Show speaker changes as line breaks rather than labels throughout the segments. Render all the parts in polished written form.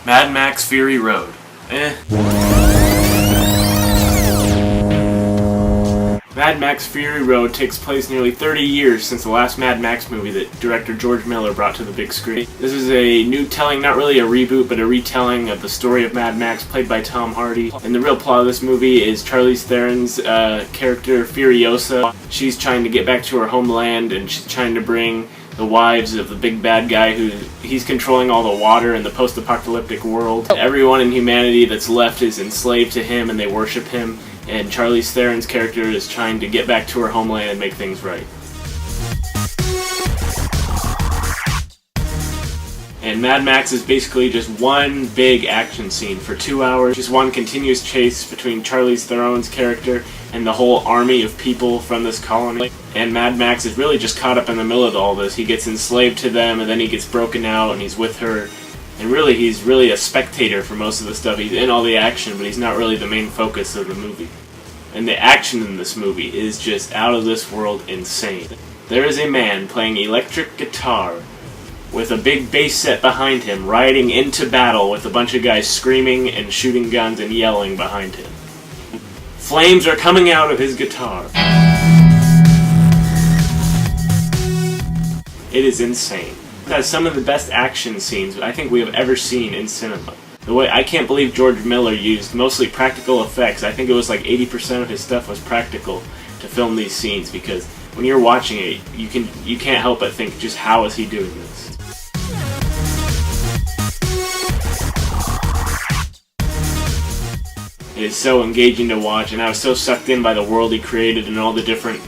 Mad Max Fury Road. Mad Max Fury Road takes place nearly 30 years since the last Mad Max movie that director George Miller brought to the big screen. This is a new telling, not really a reboot, but a retelling of the story of Mad Max, played by Tom Hardy. And the real plot of this movie is Charlize Theron's character, Furiosa. She's trying to get back to her homeland, and she's trying to bring the wives of the big bad guy he's controlling all the water in the post-apocalyptic world. Everyone in humanity that's left is enslaved to him, and they worship him. And Charlize Theron's character is trying to get back to her homeland and make things right. And Mad Max is basically just one big action scene for 2 hours. Just one continuous chase between Charlize Theron's character and the whole army of people from this colony. And Mad Max is really just caught up in the middle of all this. He gets enslaved to them, and then he gets broken out, and he's with her. And really, he's really a spectator for most of the stuff. He's in all the action, but he's not really the main focus of the movie. And the action in this movie is just out of this world insane. There is a man playing electric guitar with a big bass set behind him, riding into battle with a bunch of guys screaming and shooting guns and yelling behind him. Flames are coming out of his guitar. It is insane. It has some of the best action scenes I think we have ever seen in cinema. I can't believe George Miller used mostly practical effects. I think it was like 80% of his stuff was practical to film these scenes, because when you're watching it, you can't help but think, just how is he doing this? It is so engaging to watch, and I was so sucked in by the world he created and all the different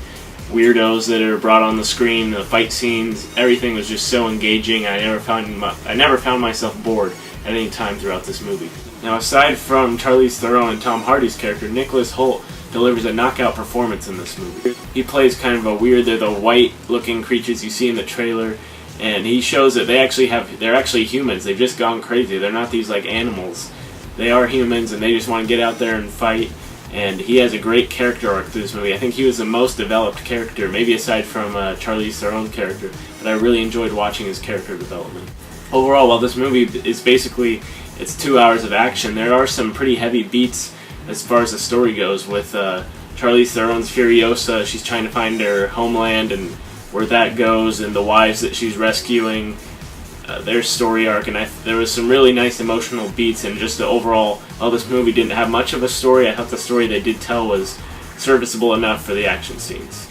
weirdos that are brought on the screen, the fight scenes. Everything was just so engaging. I never found myself bored at any time throughout this movie. Now, aside from Charlize Theron and Tom Hardy's character, Nicholas Hoult delivers a knockout performance in this movie. He plays kind of a weird, they're the white-looking creatures you see in the trailer, and he shows that they're actually humans. They've just gone crazy. They're not these like animals. They are humans, and they just want to get out there and fight. And he has a great character arc through this movie. I think he was the most developed character, maybe aside from Charlize Theron's character, but I really enjoyed watching his character development. Overall, while this movie is basically, it's 2 hours of action, there are some pretty heavy beats as far as the story goes, with Charlize Theron's Furiosa. She's trying to find her homeland and where that goes, and the wives that she's rescuing, their story arc, and there was some really nice emotional beats, and just the overall, while this movie didn't have much of a story, I thought the story they did tell was serviceable enough for the action scenes.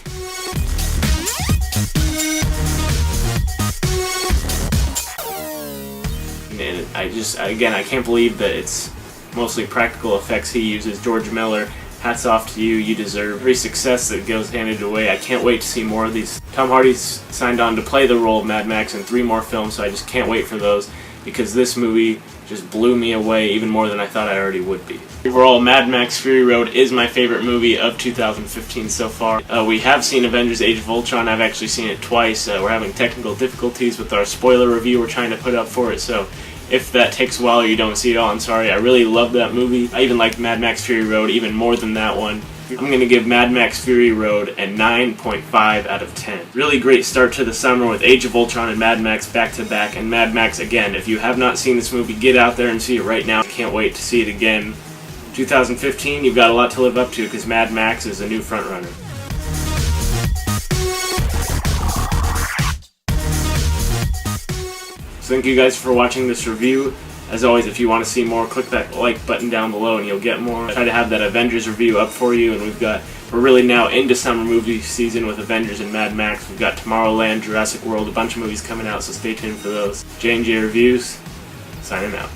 And I can't believe that it's mostly practical effects he uses. George Miller, hats off to you. You deserve every success that goes handed away. I can't wait to see more of these. Tom Hardy's signed on to play the role of Mad Max in 3 more films, so I just can't wait for those, because this movie just blew me away even more than I thought I already would be. Overall, Mad Max Fury Road is my favorite movie of 2015 so far. We have seen Avengers Age of Ultron. I've actually seen it twice. We're having technical difficulties with our spoiler review we're trying to put up for it, so if that takes a while or you don't see it all, I'm sorry. I really love that movie. I even liked Mad Max Fury Road even more than that one. I'm going to give Mad Max Fury Road a 9.5 out of 10. Really great start to the summer with Age of Ultron and Mad Max back to back. And Mad Max, again, if you have not seen this movie, get out there and see it right now. I can't wait to see it again. 2015, you've got a lot to live up to, because Mad Max is a new frontrunner. So thank you guys for watching this review. As always, if you want to see more, click that like button down below and you'll get more. I try to have that Avengers review up for you, and we're really now into summer movie season with Avengers and Mad Max. We've got Tomorrowland, Jurassic World, a bunch of movies coming out, so stay tuned for those. J&J Reviews, signing out.